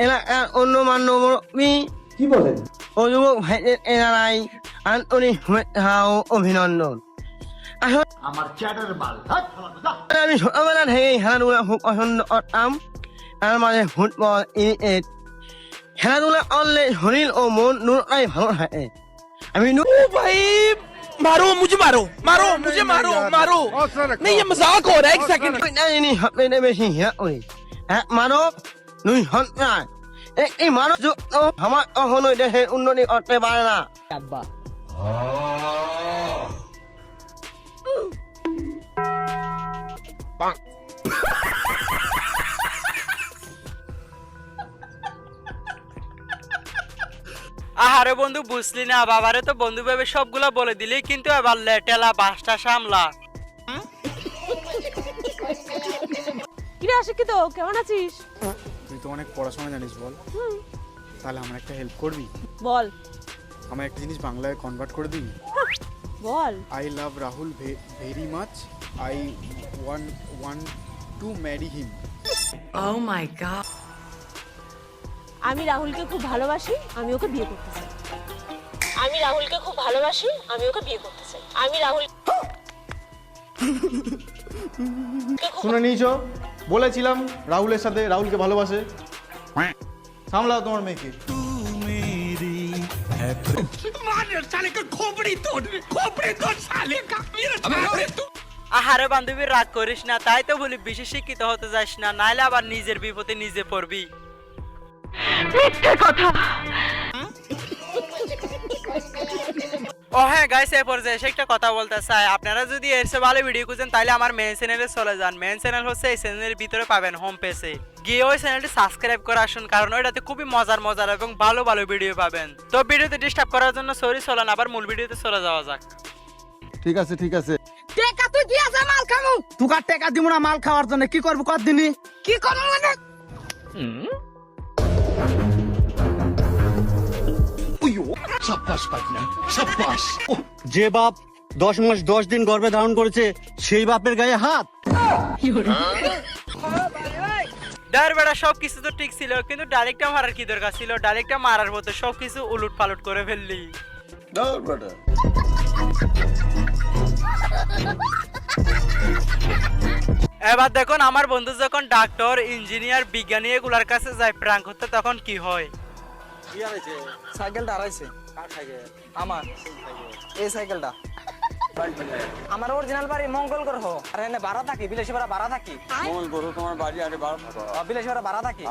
এলাকার অন্য মান্যবী কি বলেন? ও যুবক ভাইদের এনারাই আন্তরিক শুভেচ্ছা ও অভিনন্দন। আসলে আমি ছোটবেলা থেকেই খেলাধুলা খুব পছন্দ করতাম, তার মাঝে ফুটবল, ক্রিকেট। খেলাধুলা করলে শরীর ও মন দুটোই ভালো থাকে। আমি ओ भाई मारो मुझे मारो मारो मुझे मारो मारो नहीं ये मजाक हो रहा है एक सेकंड দুইটা জিনিস সবচেয়ে বেশি হিয়া করি, এক মানব, দুই সন্ত্রাস। এই মানব যুক্ত সমাজ কখনোই দেশের উন্নতি করতে পারে না। আব্বা আহারে বন্ধু বুঝলি না, বাবারে তো বন্ধু ভেবে সবগুলা বলে দিলি, কিন্তু এবার লেটেলা বাসটা সামলা। কিরে আশিকিত, কেমন আছিস? তুই তো অনেক পড়াশোনা জানিস, বল। তাহলে আমার একটা হেল্প করবি? বল। আমার একটা জিনিস বাংলায় কনভার্ট করে দিবি? বল। I love Rahul very much, I want to marry him. Oh my god. আমি রাহুলকে খুব ভালোবাসি, আমি ওকে বিয়ে করতে চাই। আমি রাহুলকে খুব ভালোবাসি, আমি ওকে বিয়ে করতে চাই। আমি রাহুল শুনে নিয়েছো? বলেছিলাম রাহুলের সাথে, রাহুলকে ভালোবাসে। সামলাও তোমার মেয়েকে। আহারে বান্ধবী রাগ করিস না, তাই তো বলি বেশি শিক্ষিত হতে যাস না, নাইলে আবার নিজের বিপদে নিজে পড়বি। ও হ্যাঁ গাইস, এই পর্যায়ে এসে একটা কথা বলতে চাই, আপনারা যদি এর চেয়ে ভালো ভিডিও খুঁজেন তাহলে আমার মেন চ্যানেলে চলে যান। মেন চ্যানেল হচ্ছে এই চ্যানেলের ভিতরে পাবেন হোম পেজে গিয়ে ওই চ্যানেলটি সাবস্ক্রাইব করে আসুন, কারণ ওইটাতে খুবই মজার মজার এবং ভালো ভালো ভিডিও পাবেন। তো ভিডিওতে ডিস্টার্ব করার জন্য সরি, চলেন আবার মূল ভিডিওতে চলে যাওয়া যাক। ঠিক আছে ঠিক আছে। টেকা তুই দিয়া যা মাল খামু তুই টেকা দিমু না মাল খাওয়ার জন্য কি করব কত দিনই কি করব মানে যে বাপ 10 মাস 10 দিন গর্ভে ধারণ করেছে সেই বাপের গায়ে হাত। ডার বেড়া সবকিছু তো ঠিক ছিল, কিন্তু ডাইরেক্টটা মারার কি দরকার ছিল? ডাইরেক্টটা মারার মতো সবকিছু উলট পালট করে ফেললি। এবার দেখুন আমার বন্ধু যখন ডাক্তার, ইঞ্জিনিয়ার, বিজ্ঞানী এগুলার কাছে যায় প্রাঙ্ক করতে, তখন কি হয়? সাইকেলটা হারাইছে। কার সাইকেল? আমার এই সাইকেলটা। আমার অরিজিনাল বাড়ি মঙ্গলগড় হো, আর এনে ভাড়া থাকি, বিলাসী ভাড়া থাকি। মঙ্গল করো তোমার বাড়ি, আরে বাড়া থাকো। বিলাসী ভাড়া থাকি।